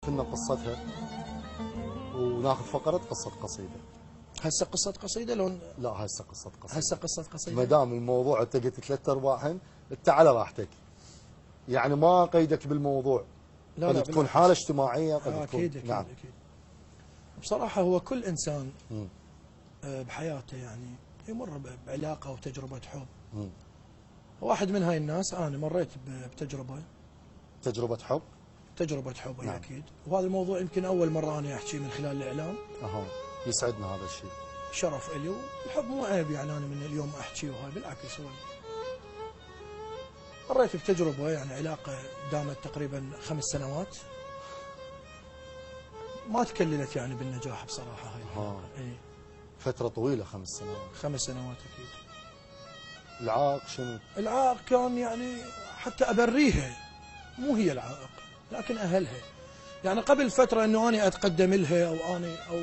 كنا قصتها وناخذ فقرة قصة قصيدة. هسه قصة قصيدة لو لا هسه قصة قصيدة. هسه قصة قصيدة. ما دام الموضوع انت قلت 3/4 انت على راحتك. يعني ما قيدك بالموضوع. لا قد لا تكون حالة اجتماعية قد تكون. أكيد نعم. أكيد. بصراحة هو كل إنسان بحياته يعني يمر بعلاقة وتجربة حب. واحد من هاي الناس أنا مريت بتجربة. تجربة حب؟ تجربة حب نعم. أكيد. وهذا الموضوع يمكن أول مرة أنا أحكي من خلال الإعلام. يسعدنا هذا الشيء. شرف إلي، والحب مو عيب يعني أنا من اليوم أحكي، وهاي بالعكس هو مريت بتجربة يعني علاقة دامت تقريبا 5 سنوات، ما تكللت يعني بالنجاح بصراحة هاي. إيه. فترة طويلة 5 سنوات. 5 سنوات أكيد. العائق شنو؟ العائق كان يعني حتى أبريها، مو هي العائق لكن أهلها. يعني قبل فترة أنه أنا أتقدم لها أو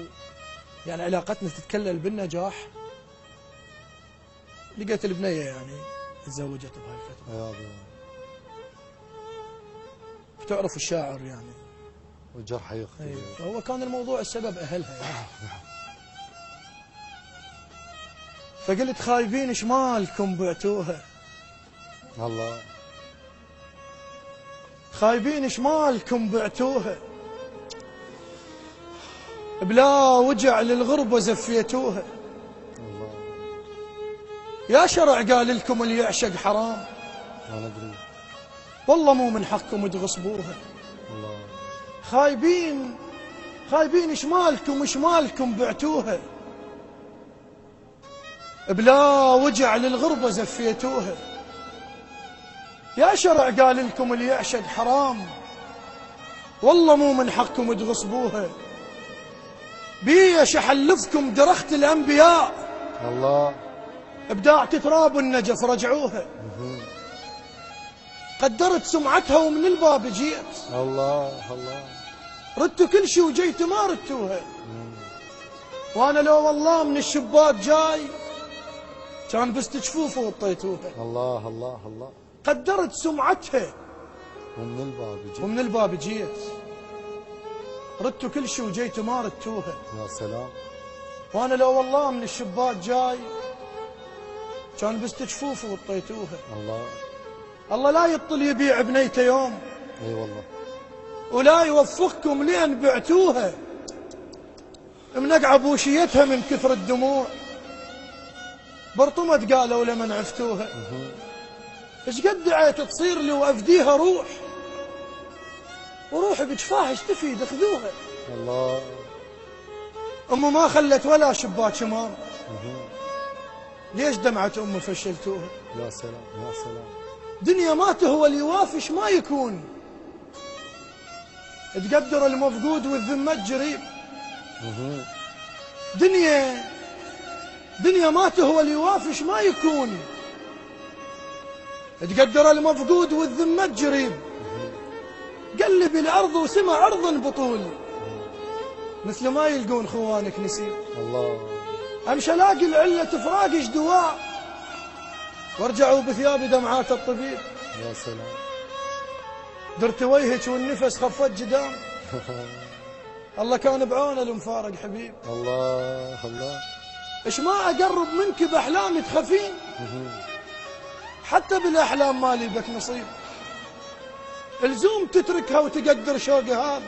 يعني علاقتنا تتكلل بالنجاح، لقيت البنية يعني تزوجت بهاي الفترة. بتعرف الشاعر يعني والجرح يخفي. فهو كان الموضوع السبب أهلها يعني. فقلت خايبين ايش مالكم بعتوها. الله. خايبين ايش مالكم بعتوها، بلا وجع للغربة زفيتوها. الله. يا شرع قال لكم اللي يعشق حرام، ما ندري والله مو من حقكم تغصبوها. الله. خايبين ايش مالكم بعتوها، بلا وجع للغربة زفيتوها. يا شرع قال لكم اللي يعشق حرام، والله مو من حقكم تغصبوها. بيش احلفكم درخت الانبياء، الله. ابداع تراب النجف رجعوها. قدرت سمعتها ومن الباب جيت. الله الله. ردتوا كل شيء وجيت ما ردتوها. وانا لو والله من الشباك جاي كان بس تجفوفه وطيتوها. الله الله الله. قدرت سمعتها ومن الباب جيت. ردتوا كل شيء وجيت ما ردتوها. يا سلام. وانا لو والله من الشباك جاي كان بس تجفوفه وطيتوها. الله. الله لا يطل يبيع بنيته يوم. اي والله. ولا يوفقكم لين بعتوها، منقع بوشيتها من كثر الدموع. برطمت قالوا لمن عفتوها. ايش قد دعيت تصير لي وافديها روح، وروحي بجفاها ايش تفيد خذوها. الله. ما خلت ولا شباك شمام، ليش دمعت امي فشلتوها. يا سلام يا سلام. دنيا ما تهوى اللي يوافش ما يكون، تقدر المفقود والذمة جريب. دنيا ما تهوى اللي يوافش ما يكون، تقدر المفقود والذمة جريب. قلب الأرض وسمع أرض بطول، مثل ما يلقون خوانك نسيب. الله. أمشي ألاقي العلة فراقش دواء، وارجعوا بثيابي دمعات الطبيب. يا سلام. درت وجهك والنفس خفت جدام. الله كان بعونه المفارق حبيب. الله الله. ايش ما اقرب منك باحلامي تخافين، حتى بالاحلام مالي بك نصيب. الزوم تتركها وتقدر شوقي هذا.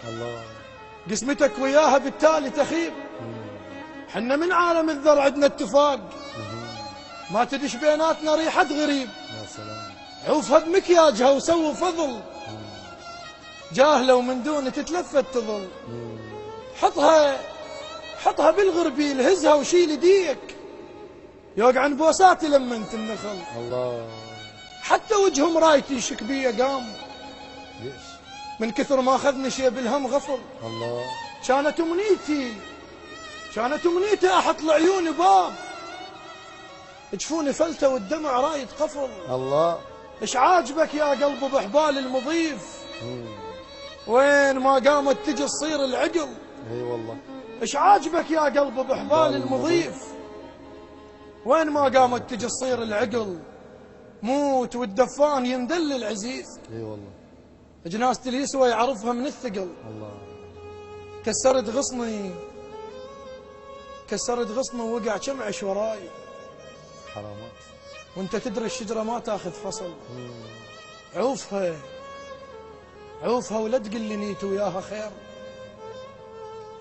الله. قسمتك وياها بالتالي تخيب. حنا من عالم الذر عندنا اتفاق، ما تدش بيناتنا ريحة غريب. يا سلام. عوفها بمكياجها وسووا فضل، جاهلة ومن دون تتلفت تظل. حطها بالغربيل هزها وشيل يديك، يوقع بوساتي لما انت النخل. الله. حتى حتى وجههم رايتي شكبية قام، ليش؟ من كثر ما اخذني شي بالهم غفل. الله. كانت امنيتي احط لعيوني باب، جفوني فلتة والدمع رايد قفل. الله. ايش عاجبك يا قلب بحبال المضيف، وين ما قامت تجي تصير العقل. اي والله. ايش عاجبك يا قلب بحبال المضيف، وين ما قامت تجي تصير العقل. موت والدفان يندل العزيز. اي والله. جنازة اليسوى يعرفها من الثقل. الله. كسرت غصني ووقع شمعش وراي. حرامات. وانت تدري الشجرة ما تاخذ فصل. عوفها ولا تقل لي نيت وياها خير.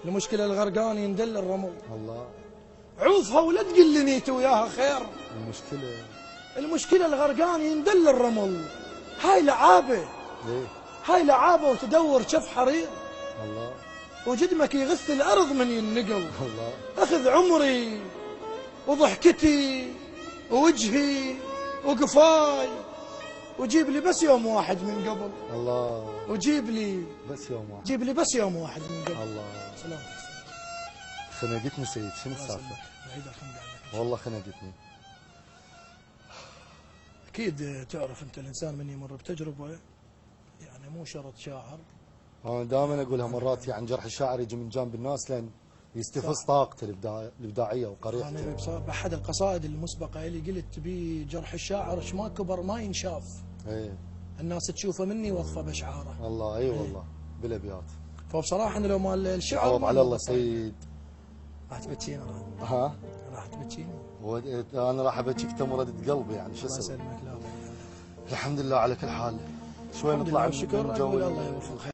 المشكلة الغرقان يندل الرمل. الله. عوفها ولا تقل لي نيت وياها خير. المشكلة الغرقان يندل الرمل. هاي لعابة. ليه؟ هاي لعابة وتدور شف حرير. الله. وجدمك يغث الأرض من ينقل. الله. أخذ عمري وضحكتي ووجهي وقفاي وجيب لي بس يوم واحد من قبل. الله. وجيب لي بس يوم واحد. جيب لي بس يوم واحد من قبل. الله. سلام. خنقتني سيد، شنو السالفة؟ والله خنقتني. أكيد تعرف أنت الإنسان من يمر بتجربة، يعني مو شرط شاعر. أنا دائما أقولها مرات، يعني جرح الشاعر يجي من جانب الناس لأن يستفز طاقته الإبداعية وقريحته. أنا بأحد القصائد المسبقة اللي قلت بي جرح الشاعر شما كبر ما ينشاف. إيه. الناس تشوفه مني وظفه بأشعاره. الله. أي والله بالأبيات. فبصراحة أنا لو مال الشعر عوض على الله سيد. راح تبكيني. ها؟ راح تبكيني. أنا راح أبكيك تمرد قلبي، يعني شو أسوي؟ الله يسلمك. لا الحمد لله على كل حال. شوي نطلع من الشكر. جو الله يوفقك.